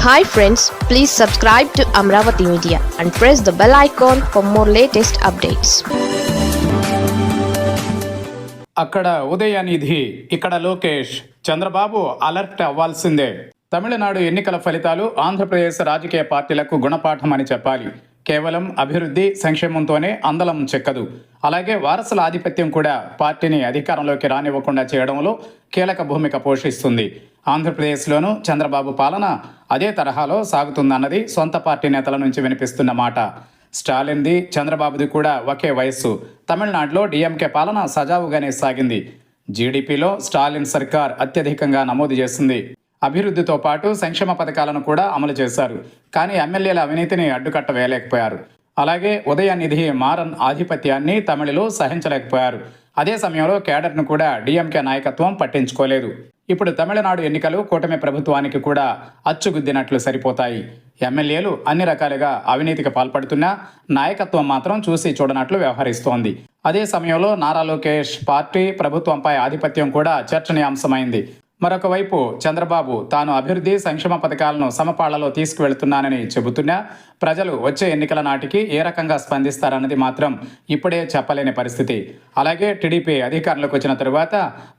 Hi friends, please subscribe to Amravati Media and press the bell icon for more latest updates. అక్కడ ఉదయనిధి, ఇక్కడ Lokesh. Chandrababu alert అవ్వాల్సిందే. తమిళనాడు ఎన్నికల ఫలితాలు ఆంధ్రప్రదేశ్ రాజకీయ పార్టీలకు గుణపాఠమని చెప్పాలి. కేవలం అభివృద్ధి సంక్షేమంతోనే అందలం చెక్కదు. అలాగే వారసుల ఆధిపత్యం కూడా పార్టీని అధికారంలోకి రానివ్వకుండా చేయడంలో కీలక భూమిక పోషిస్తుంది. ఆంధ్రప్రదేశ్లోనూ చంద్రబాబు పాలన అదే తరహాలో సాగుతుందన్నది సొంత పార్టీ నేతల నుంచి వినిపిస్తున్న మాట. స్టాలిన్ది, చంద్రబాబుది కూడా ఒకే వయస్సు. తమిళనాడులో డీఎంకే పాలన సజావుగానే సాగింది. జీడీపీలో స్టాలిన్ సర్కార్ అత్యధికంగా నమోదు చేసింది. అభివృద్ధితో పాటు సంక్షేమ పథకాలను కూడా అమలు చేశారు. కానీ ఎమ్మెల్యేల అవినీతిని అడ్డుకట్ట వేయలేకపోయారు. అలాగే ఉదయనిధి మారన్ ఆధిపత్యాన్ని తమిళులు సహించలేకపోయారు. అదే సమయంలో కేడర్ను కూడా డీఎంకే నాయకత్వం పట్టించుకోలేదు. ఇప్పుడు తమిళనాడు ఎన్నికలు కూటమి ప్రభుత్వానికి కూడా అచ్చుగుద్దినట్లు సరిపోతాయి. ఎమ్మెల్యేలు అన్ని రకాలుగా అవినీతికి పాల్పడుతున్నా నాయకత్వం మాత్రం చూసి చూడనట్లు వ్యవహరిస్తోంది. అదే సమయంలో నారా లోకేష్ పార్టీ ప్రభుత్వంపై ఆధిపత్యం కూడా చర్చనీయాంశమైంది. మరొక వైపు చంద్రబాబు తాను అభివృద్ధి సంక్షేమ పథకాలను సమపాళ్లలో తీసుకువెళ్తున్నానని చెబుతున్నా ప్రజలు వచ్చే ఎన్నికల నాటికి ఏ రకంగా స్పందిస్తారన్నది మాత్రం ఇప్పుడే చెప్పలేని పరిస్థితి. అలాగే టీడీపీ అధికారంలోకి వచ్చిన తరువాత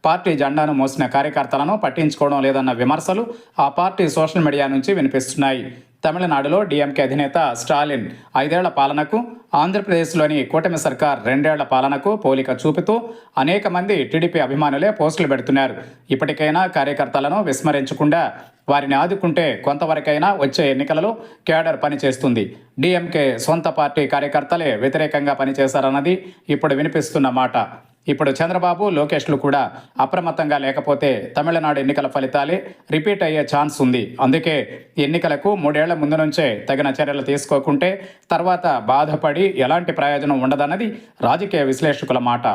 పార్టీ జెండాను మోసిన కార్యకర్తలను పట్టించుకోవడం లేదన్న విమర్శలు ఆ పార్టీ సోషల్ మీడియా నుంచి వినిపిస్తున్నాయి. తమిళనాడులో డీఎంకే అధినేత స్టాలిన్ 5 ఏళ్ల పాలనకు, ఆంధ్రప్రదేశ్లోని కూటమి సర్కార్ 2 ఏళ్ల పాలనకు పోలిక చూపుతూ అనేక మంది టీడీపీ అభిమానులే పోస్టులు పెడుతున్నారు. ఇప్పటికైనా కార్యకర్తలను విస్మరించకుండా వారిని ఆదుకుంటే కొంతవరకైనా వచ్చే ఎన్నికలలో కేడర్ పనిచేస్తుంది. డీఎంకే సొంత పార్టీ కార్యకర్తలే వ్యతిరేకంగా పనిచేశారన్నది ఇప్పుడు వినిపిస్తున్న మాట. ఇప్పుడు చంద్రబాబు, లోకేష్లు కూడా అప్రమత్తంగా లేకపోతే తమిళనాడు ఎన్నికల ఫలితాలే రిపీట్ అయ్యే ఛాన్స్ ఉంది. అందుకే ఎన్నికలకు 3 ఏళ్ల ముందు నుంచే తగిన చర్యలు తీసుకోకుంటే తర్వాత బాధపడి ఎలాంటి ప్రయోజనం ఉండదన్నది రాజకీయ విశ్లేషకుల మాట.